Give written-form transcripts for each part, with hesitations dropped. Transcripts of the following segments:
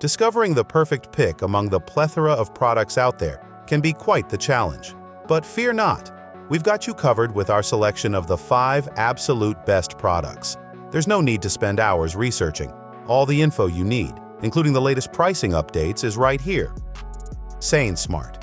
Discovering the perfect pick among the plethora of products out there can be quite the challenge. But fear not, we've got you covered with our selection of the 5 absolute best products. There's no need to spend hours researching. All the info you need, including the latest pricing updates, is right here. SainSmart.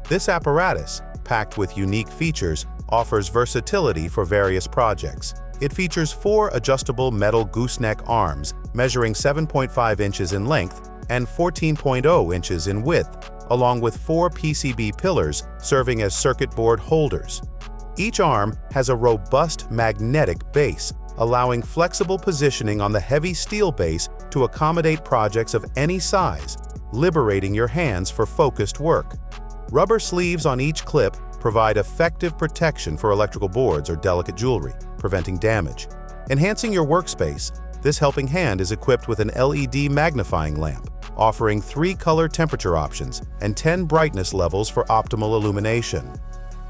This apparatus, packed with unique features, offers versatility for various projects. It features 4 adjustable metal gooseneck arms measuring 7.5 inches in length and 14.0 inches in width, along with 4 PCB pillars serving as circuit board holders. Each arm has a robust magnetic base, allowing flexible positioning on the heavy steel base to accommodate projects of any size, liberating your hands for focused work. Rubber sleeves on each clip provide effective protection for electrical boards or delicate jewelry, preventing damage. Enhancing your workspace, this helping hand is equipped with an LED magnifying lamp, offering 3 color temperature options and 10 brightness levels for optimal illumination.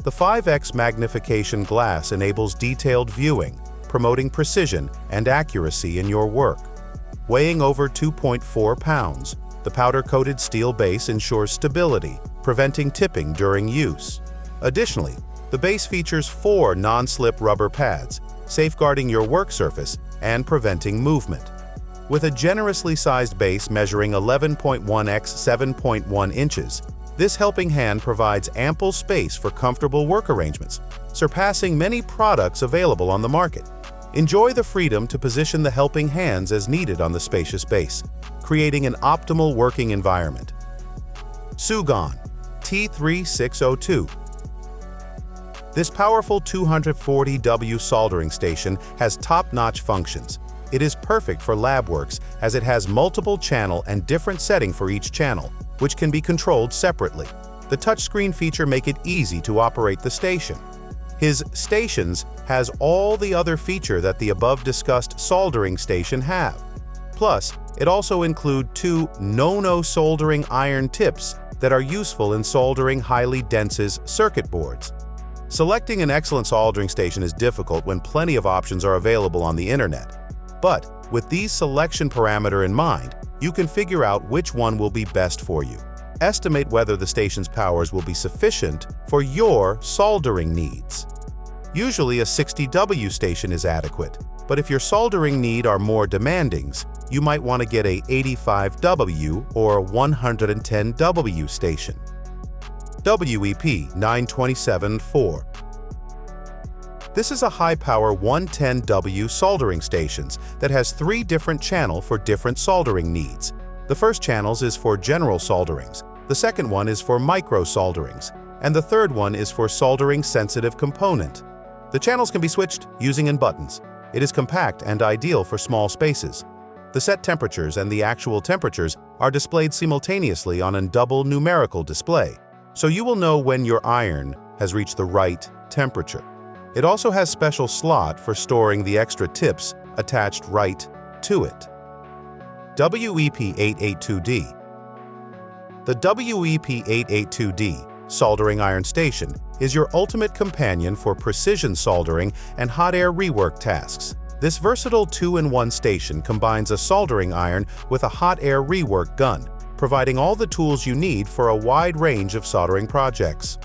The 5x magnification glass enables detailed viewing, promoting precision and accuracy in your work. Weighing over 2.4 pounds, the powder-coated steel base ensures stability, preventing tipping during use. Additionally, the base features 4 non-slip rubber pads, safeguarding your work surface and preventing movement. With a generously sized base measuring 11.1 x 7.1 inches, this helping hand provides ample space for comfortable work arrangements, surpassing many products available on the market. Enjoy the freedom to position the helping hands as needed on the spacious base, creating an optimal working environment. SUGON T3602. This powerful 240W soldering station has top-notch functions. It is perfect for lab works as it has multiple channel and different setting for each channel, which can be controlled separately. The touchscreen feature make it easy to operate the station. His stations has all the other feature that the above-discussed soldering station have. Plus, it also includes 2 no-no soldering iron tips that are useful in soldering highly dense circuit boards. Selecting an excellent soldering station is difficult when plenty of options are available on the internet. But with these selection parameters in mind, you can figure out which one will be best for you. Estimate whether the station's powers will be sufficient for your soldering needs. Usually a 60W station is adequate, but if your soldering needs are more demanding, you might want to get a 85W or 110W station. WEP 927-4. This is a high-power 110W soldering stations that has 3 different channels for different soldering needs. The first channel is for general solderings, the second one is for micro solderings, and the third one is for soldering sensitive component. The channels can be switched using buttons. It is compact and ideal for small spaces. The set temperatures and the actual temperatures are displayed simultaneously on a double numerical display, so you will know when your iron has reached the right temperature. It also has special slot for storing the extra tips attached right to it. WEP882D. The WEP882D soldering iron station is your ultimate companion for precision soldering and hot air rework tasks. This versatile 2-in-1 station combines a soldering iron with a hot air rework gun, providing all the tools you need for a wide range of soldering projects.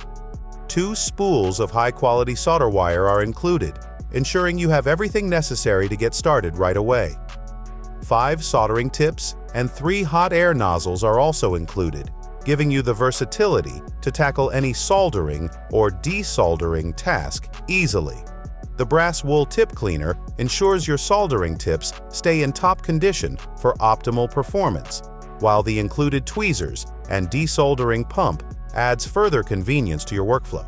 2 spools of high-quality solder wire are included, ensuring you have everything necessary to get started right away. 5 soldering tips and 3 hot air nozzles are also included, giving you the versatility to tackle any soldering or desoldering task easily. The brass wool tip cleaner ensures your soldering tips stay in top condition for optimal performance, while the included tweezers and desoldering pump adds further convenience to your workflow.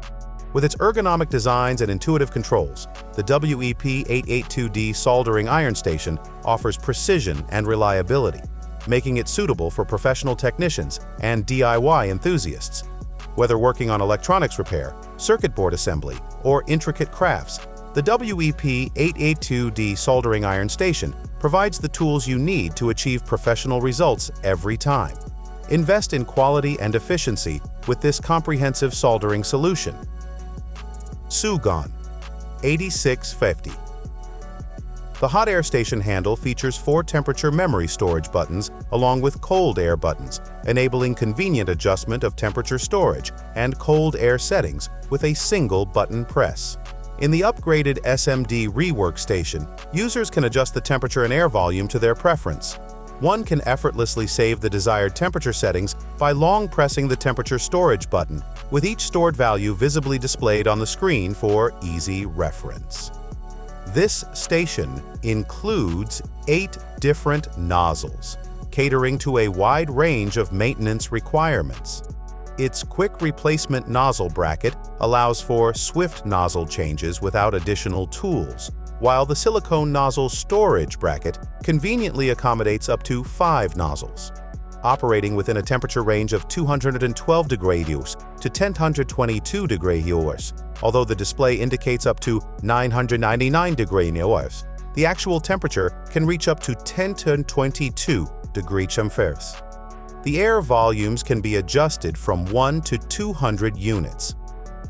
With its ergonomic designs and intuitive controls, the WEP882D soldering iron station offers precision and reliability, making it suitable for professional technicians and DIY enthusiasts. Whether working on electronics repair, circuit board assembly, or intricate crafts, the WEP882D soldering iron station provides the tools you need to achieve professional results every time. Invest in quality and efficiency with this comprehensive soldering solution. SUGON 8650. The hot air station handle features 4 temperature memory storage buttons along with cold air buttons, enabling convenient adjustment of temperature storage and cold air settings with a single button press. In the upgraded SMD rework station, users can adjust the temperature and air volume to their preference. One can effortlessly save the desired temperature settings by long pressing the temperature storage button, with each stored value visibly displayed on the screen for easy reference. This station includes 8 different nozzles, catering to a wide range of maintenance requirements. Its quick replacement nozzle bracket allows for swift nozzle changes without additional tools, while the silicone nozzle storage bracket conveniently accommodates up to 5 nozzles. Operating within a temperature range of 212 degrees to 1022 degrees, although the display indicates up to 999 degrees, the actual temperature can reach up to 1022 degrees Celsius. The air volumes can be adjusted from 1 to 200 units.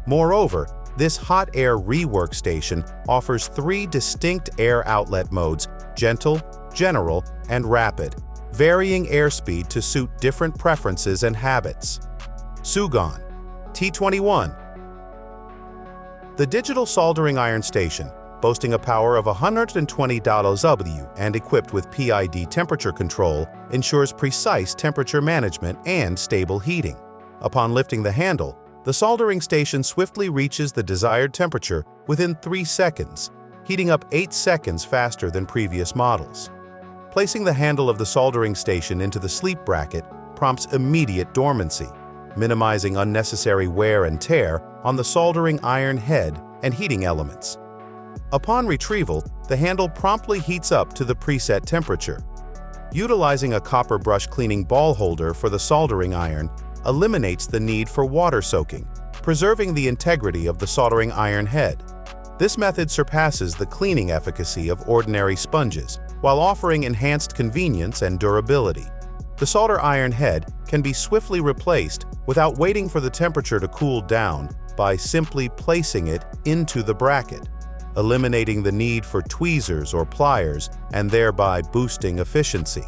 Moreover, this hot air rework station offers 3 distinct air outlet modes: gentle, general, and rapid, varying airspeed to suit different preferences and habits. SUGON T21. The digital soldering iron station, boasting a power of 120 W and equipped with PID temperature control, ensures precise temperature management and stable heating. Upon lifting the handle, the soldering station swiftly reaches the desired temperature within 3 seconds, heating up 8 seconds faster than previous models. Placing the handle of the soldering station into the sleep bracket prompts immediate dormancy, minimizing unnecessary wear and tear on the soldering iron head and heating elements. Upon retrieval, the handle promptly heats up to the preset temperature. Utilizing a copper brush cleaning ball holder for the soldering iron eliminates the need for water soaking, preserving the integrity of the soldering iron head. This method surpasses the cleaning efficacy of ordinary sponges, while offering enhanced convenience and durability. The solder iron head can be swiftly replaced without waiting for the temperature to cool down by simply placing it into the bracket, eliminating the need for tweezers or pliers and thereby boosting efficiency.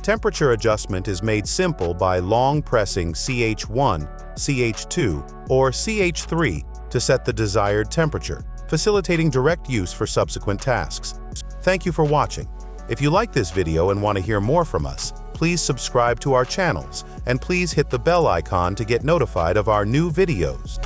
Temperature adjustment is made simple by long pressing CH1, CH2, or CH3 to set the desired temperature, facilitating direct use for subsequent tasks. Thank you for watching. If you like this video and want to hear more from us, please subscribe to our channels and please hit the bell icon to get notified of our new videos.